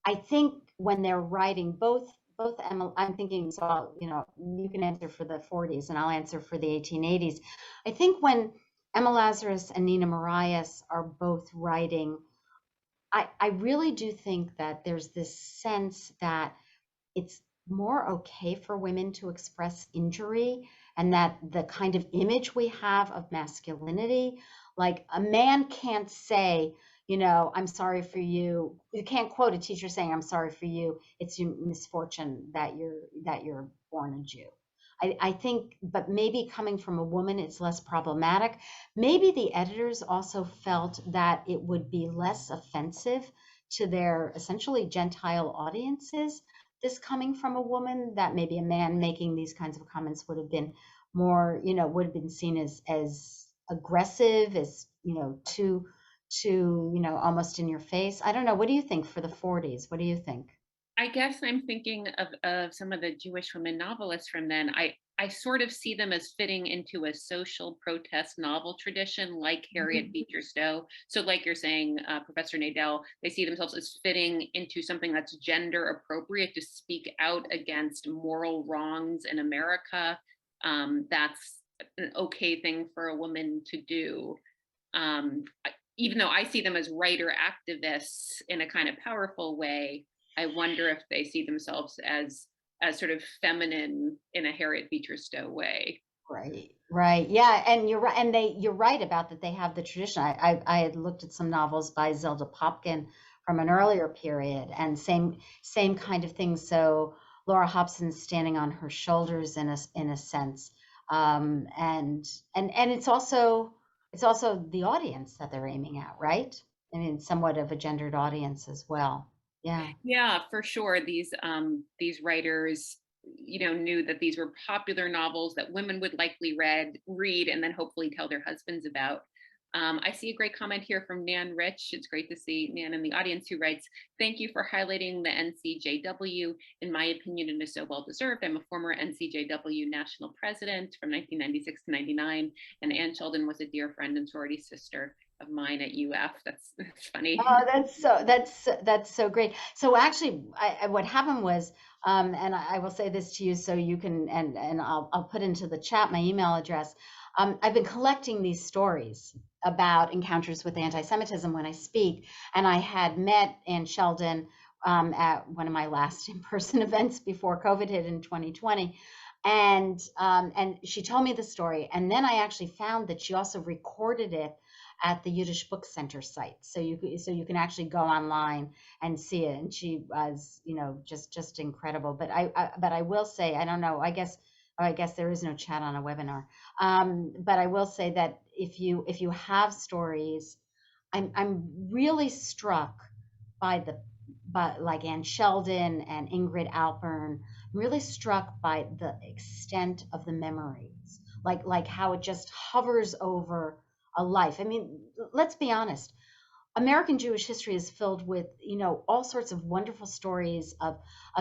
B: I think when they're writing both Emma, I'm thinking, so you can answer for the 40s and I'll answer for the 1880s. I think when Emma Lazarus and Nina Marias are both writing, I really do think that there's this sense that it's more okay for women to express injury and that the kind of image we have of masculinity, like a man can't say, I'm sorry for you. You can't quote a teacher saying, I'm sorry for you. It's your misfortune that you're born a Jew. I think, but maybe coming from a woman, it's less problematic. Maybe the editors also felt that it would be less offensive to their essentially Gentile audiences, this coming from a woman, that maybe a man making these kinds of comments would have been more, would have been seen as aggressive, as, too, almost in your face. I don't know. What do you think for the 40s? What do you think?
A: I guess I'm thinking of some of the Jewish women novelists from then. I sort of see them as fitting into a social protest novel tradition like Harriet
B: Mhm.
A: Beecher Stowe. So, like you're saying, Professor Nadell, they see themselves as fitting into something that's gender appropriate to speak out against moral wrongs in America. That's an okay thing for a woman to do. Even though I see them as writer activists in a kind of powerful way, I wonder if they see themselves as sort of feminine in a Harriet Beecher Stowe way.
B: Right, right. Yeah, and you're right, and you're right about that they have the tradition. I had looked at some novels by Zelda Popkin from an earlier period, and same kind of thing. So Laura Hobson's standing on her shoulders in a sense. And it's also the audience that they're aiming at, right? I mean, somewhat of a gendered audience as well. Yeah.
A: Yeah, for sure. These writers, knew that these were popular novels that women would likely read, and then hopefully tell their husbands about. I see a great comment here from Nan Rich. It's great to see Nan in the audience who writes, "Thank you for highlighting the NCJW. In my opinion, it is so well deserved. I'm a former NCJW national president from 1996 to 99, and Ann Sheldon was a dear friend and sorority sister of mine at UF." That's funny.
B: Oh, that's so great. So actually, what happened was, and I will say this to you, so you can, and I'll put into the chat my email address. I've been collecting these stories about encounters with anti-Semitism when I speak, and I had met Ann Sheldon at one of my last in-person events before COVID hit in 2020. And she told me the story, and then I actually found that she also recorded it at the Yiddish Book Center site. So you can actually go online and see it. And she was, just incredible. But I will say, I don't know, I guess there is no chat on a webinar. But I will say that if you have stories, I'm really struck by like Ann Sheldon and Ingrid Alpern, really struck by the extent of the memories, like how it just hovers over a life. I mean, let's be honest. American Jewish history is filled with, all sorts of wonderful stories of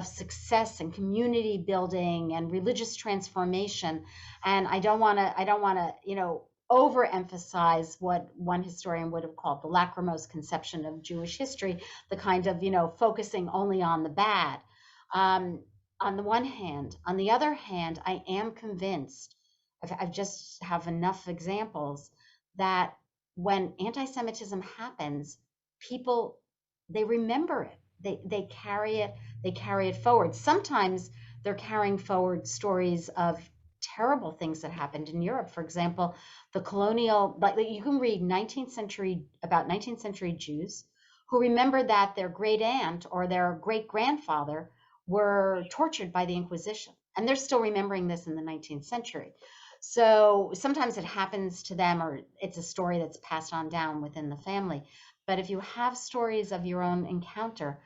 B: success and community building and religious transformation. And I don't want to, overemphasize what one historian would have called the lachrymose conception of Jewish history, the kind of, focusing only on the bad. On the one hand, on the other hand, I am convinced, I've just have enough examples that when anti-Semitism happens, people, they remember it. They carry it forward. Sometimes they're carrying forward stories of terrible things that happened in Europe. For example, the colonial, like you can read 19th century about 19th century Jews who remember that their great aunt or their great grandfather were tortured by the Inquisition. And they're still remembering this in the 19th century. So sometimes it happens to them, or it's a story that's passed on down within the family. But if you have stories of your own encounter,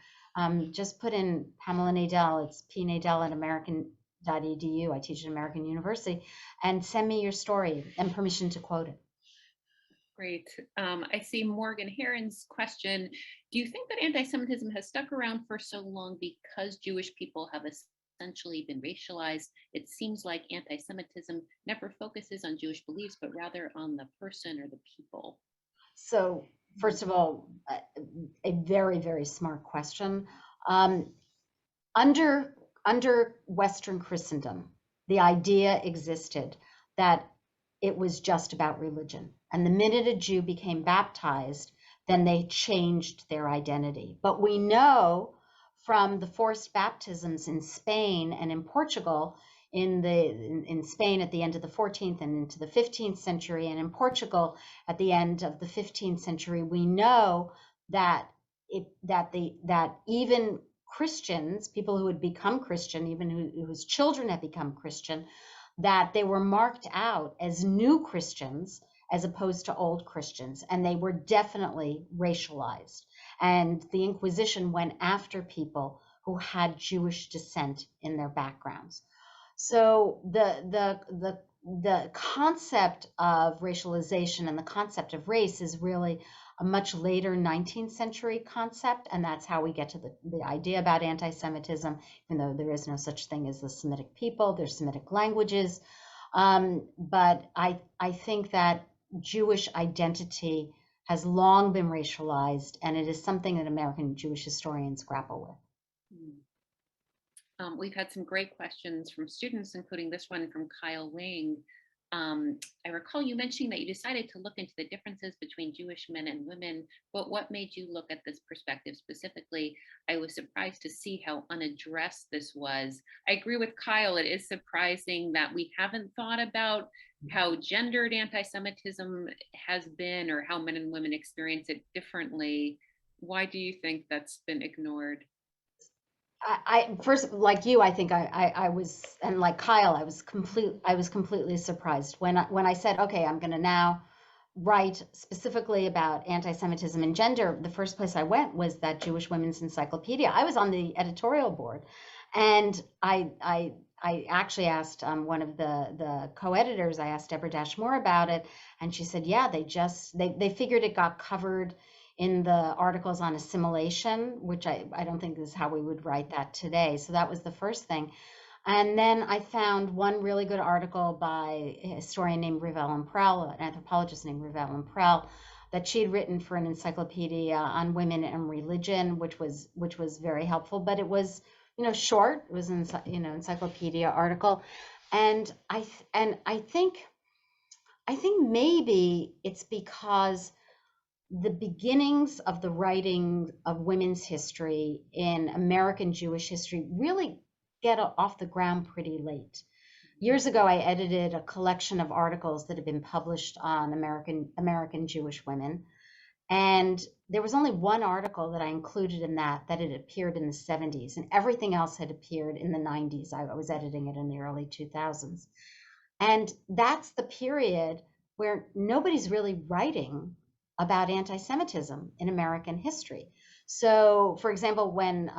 B: just put in Pamela Nadell. It's pnadell at american.edu. I teach at American University, and send me your story and permission to quote it.
A: Great. I see Morgan Heron's question. Do you think that anti-Semitism has stuck around for so long because Jewish people have essentially been racialized? It seems like anti-Semitism never focuses on Jewish beliefs, but rather on the person or the people.
B: So, first of all, a very, very smart question. Um, under Western Christendom, the idea existed that it was just about religion. And the minute a Jew became baptized, then they changed their identity. But we know from the forced baptisms in Spain and in Portugal in Spain at the end of the 14th and into the 15th century, and in Portugal at the end of the 15th century, we know that that even Christians, people who had become Christian, even whose children had become Christian, that they were marked out as new Christians as opposed to old Christians, and they were definitely racialized. And the Inquisition went after people who had Jewish descent in their backgrounds. So the concept of racialization and the concept of race is really a much later 19th century concept, and that's how we get to the idea about anti-Semitism, even though there is no such thing as the Semitic people, there's Semitic languages. But I think that Jewish identity has long been racialized, and it is something that American Jewish historians grapple with.
A: We've had some great questions from students, including this one from Kyle Wing. I recall you mentioning that you decided to look into the differences between Jewish men and women, but what made you look at this perspective specifically? I was surprised to see how unaddressed this was. I agree with Kyle. It is surprising that we haven't thought about how gendered anti-Semitism has been or how men and women experience it differently. Why do you think that's been ignored?
B: I first, like you, I think I was, and like Kyle, I was completely surprised when I said, okay, I'm going to now write specifically about anti-Semitism and gender. The first place I went was that Jewish Women's Encyclopedia. I was on the editorial board, and I actually asked one of the co-editors. I asked Deborah Dashmore about it, and she said, yeah, they figured it got covered in the articles on assimilation, which I don't think is how we would write that today. So that was the first thing. And then I found one really good article by a historian named Rivelle Imprel, an anthropologist named Rivelle Imprel, that she had written for an encyclopedia on women and religion, which was very helpful. But it was, short. It was an encyclopedia article, and I think maybe it's because the beginnings of the writing of women's history in American Jewish history really get off the ground pretty late. Years ago, I edited a collection of articles that had been published on American Jewish women. And there was only one article that I included in that had appeared in the 70s, and everything else had appeared in the 90s. I was editing it in the early 2000s. And that's the period where nobody's really writing about anti-Semitism in American history. So, for example, when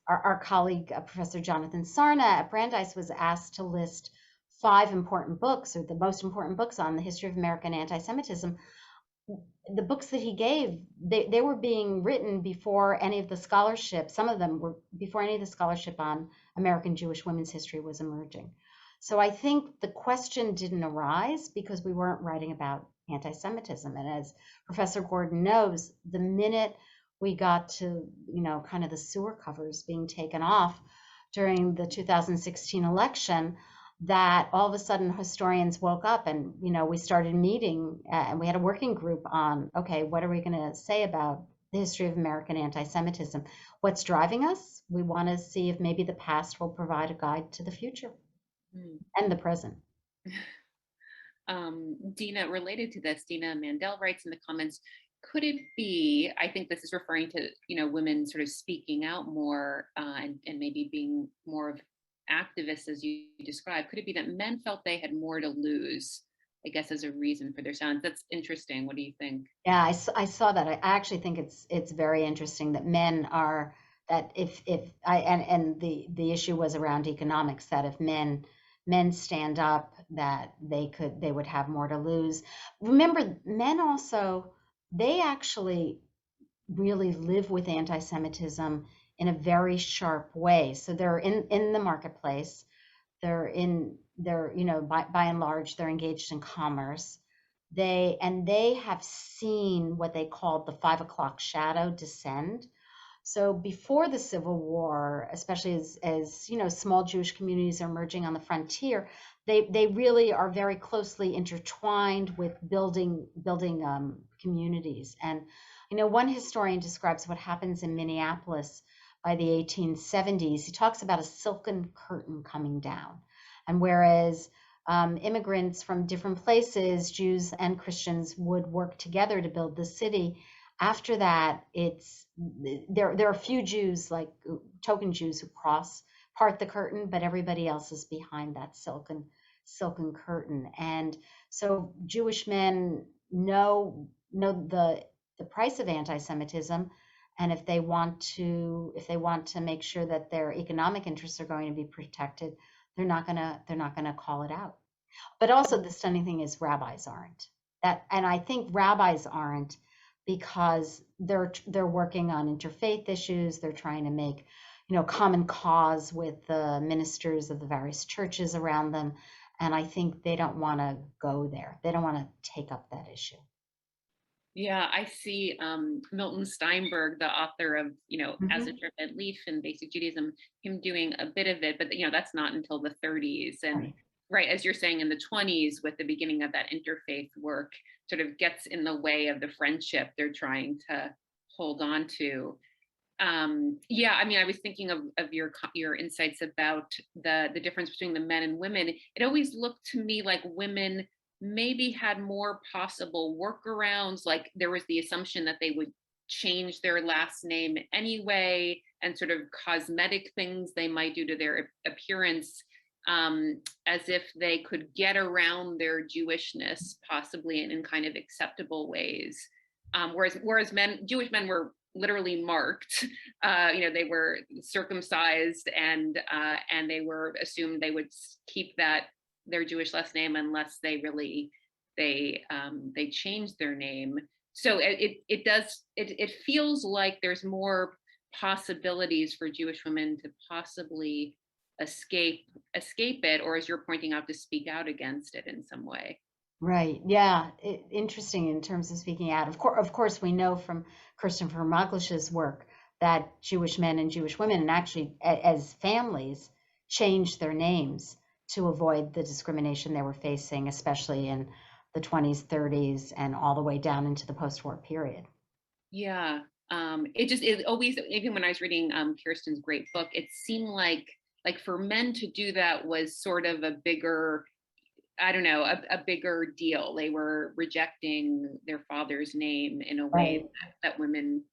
B: our colleague, Professor Jonathan Sarna at Brandeis, was asked to list 5 important books, or the most important books on the history of American anti-Semitism, the books that he gave, they were being written before any of the scholarship, some of them were before any of the scholarship on American Jewish women's history was emerging. So I think the question didn't arise because we weren't writing about anti-Semitism. And as Professor Gordon knows, the minute we got to, kind of the sewer covers being taken off during the 2016 election, that all of a sudden historians woke up and, we started meeting and we had a working group on, okay, what are we going to say about the history of American anti-Semitism? What's driving us? We want to see if maybe the past will provide a guide to the future and the present.
A: Dina, related to this, Dina Mandel writes in the comments, could it be, I think this is referring to, women sort of speaking out more and maybe being more of activists as you described, could it be that men felt they had more to lose, I guess, as a reason for their silence? That's interesting. What do you think?
B: Yeah, I saw that. I actually think it's very interesting that men are, that if the issue was around economics, that if men stand up, that they would have more to lose. Remember, men also, they actually really live with anti-Semitism in a very sharp way. So they're in the marketplace. They're by and large, they're engaged in commerce. They have seen what they called the 5 o'clock shadow descend. So before the Civil War, especially as small Jewish communities are emerging on the frontier, they really are very closely intertwined with building communities. And one historian describes what happens in Minneapolis by the 1870s. He talks about a silken curtain coming down, And whereas immigrants from different places, Jews and Christians, would work together to build the city, after that, there are few Jews, like token Jews, who part the curtain, but everybody else is behind that silken curtain. And so Jewish men know the price of anti-Semitism, and if they want to make sure that their economic interests are going to be protected, they're not gonna call it out. But also, the stunning thing is rabbis aren't. And I think rabbis aren't because they're working on interfaith issues. They're trying to make, common cause with the ministers of the various churches around them. And I think they don't want to go there. They don't want to take up that issue.
A: Yeah, I see Milton Steinberg, the author of, As a
B: Mhm.
A: Driven Leaf and Basic Judaism, him doing a bit of it, but that's not until the 30s. And
B: Right.
A: right, as you're saying, in the 20s, with the beginning of that interfaith work, sort of gets in the way of the friendship they're trying to hold on to. Yeah, I mean, I was thinking of your insights about the difference between the men and women. It always looked to me like women maybe had more possible workarounds. Like there was the assumption that they would change their last name anyway, and sort of cosmetic things they might do to their appearance, as if they could get around their Jewishness, possibly in kind of acceptable ways. Whereas Jewish men were literally marked. They were circumcised, and they were assumed they would keep their Jewish last name unless they changed their name. So it feels like there's more possibilities for Jewish women to possibly escape it, or as you're pointing out, to speak out against it in some way.
B: Right. Yeah. Interesting in terms of speaking out. Of course, we know from Kirsten Vermaglish's work that Jewish men and Jewish women, and actually as families, changed their names to avoid the discrimination they were facing, especially in the 20s, 30s, and all the way down into the post-war period.
A: Yeah. It always, even when I was reading Kirsten's great book, it seemed like for men to do that was sort of a bigger, I don't know, a bigger deal. They were rejecting their father's name in a way
B: Right.
A: that women,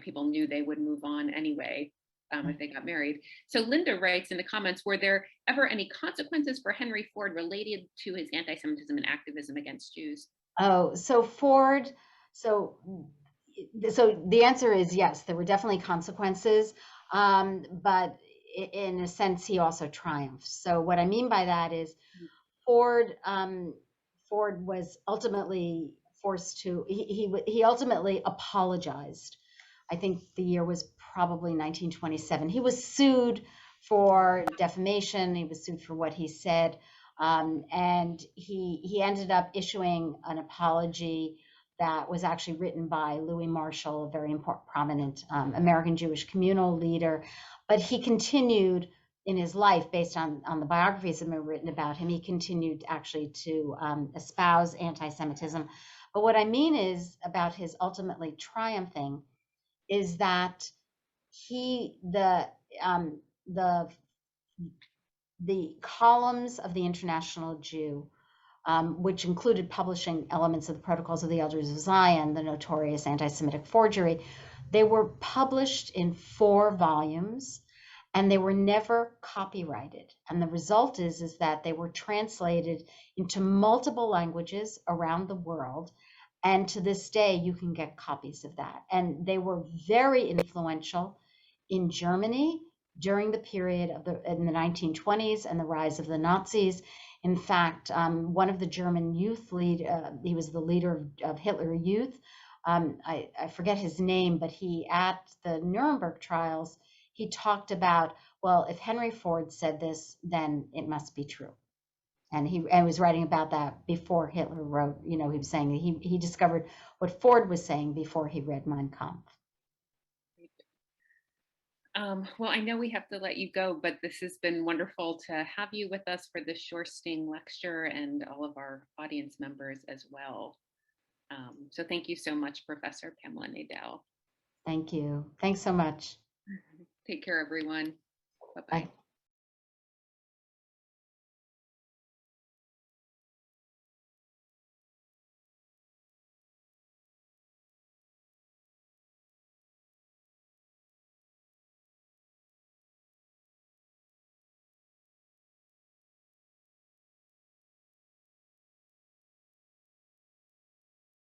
A: people knew they would move on anyway, if they got married. So Linda writes in the comments, were there ever any consequences for Henry Ford related to his anti-Semitism and activism against Jews?
B: Oh, so Ford, so the answer is yes, there were definitely consequences, but in a sense, he also triumphed. So what I mean by that is Ford, Ford was ultimately forced to, he ultimately apologized. I think the year was probably 1927. He was sued for defamation. He was sued for what he said. And he ended up issuing an apology that was actually written by Louis Marshall, a very important, prominent American Jewish communal leader. But he continued in his life, based on the biographies that have been written about him, he continued actually to espouse anti-Semitism. But what I mean is about his ultimately triumphing is that he the columns of the International Jew, which included publishing elements of the Protocols of the Elders of Zion, the notorious anti-Semitic forgery, they were published in 4 volumes, and they were never copyrighted. And the result is that they were translated into multiple languages around the world. And to this day, you can get copies of that. And they were very influential in Germany during the period in the 1920s and the rise of the Nazis. In fact, one of the German youth he was the leader of Hitler Youth. I forget his name, but at the Nuremberg trials, he talked about, well, if Henry Ford said this, then it must be true. And he was writing about that before Hitler wrote, he was saying that he discovered what Ford was saying before he read Mein Kampf.
A: Well, I know we have to let you go, but this has been wonderful to have you with us for this Shorsting lecture, and all of our audience members as well. So thank you so much, Professor Pamela Nadell.
B: Thank you. Thanks so much.
A: Take care, everyone. Bye-bye.
B: Bye.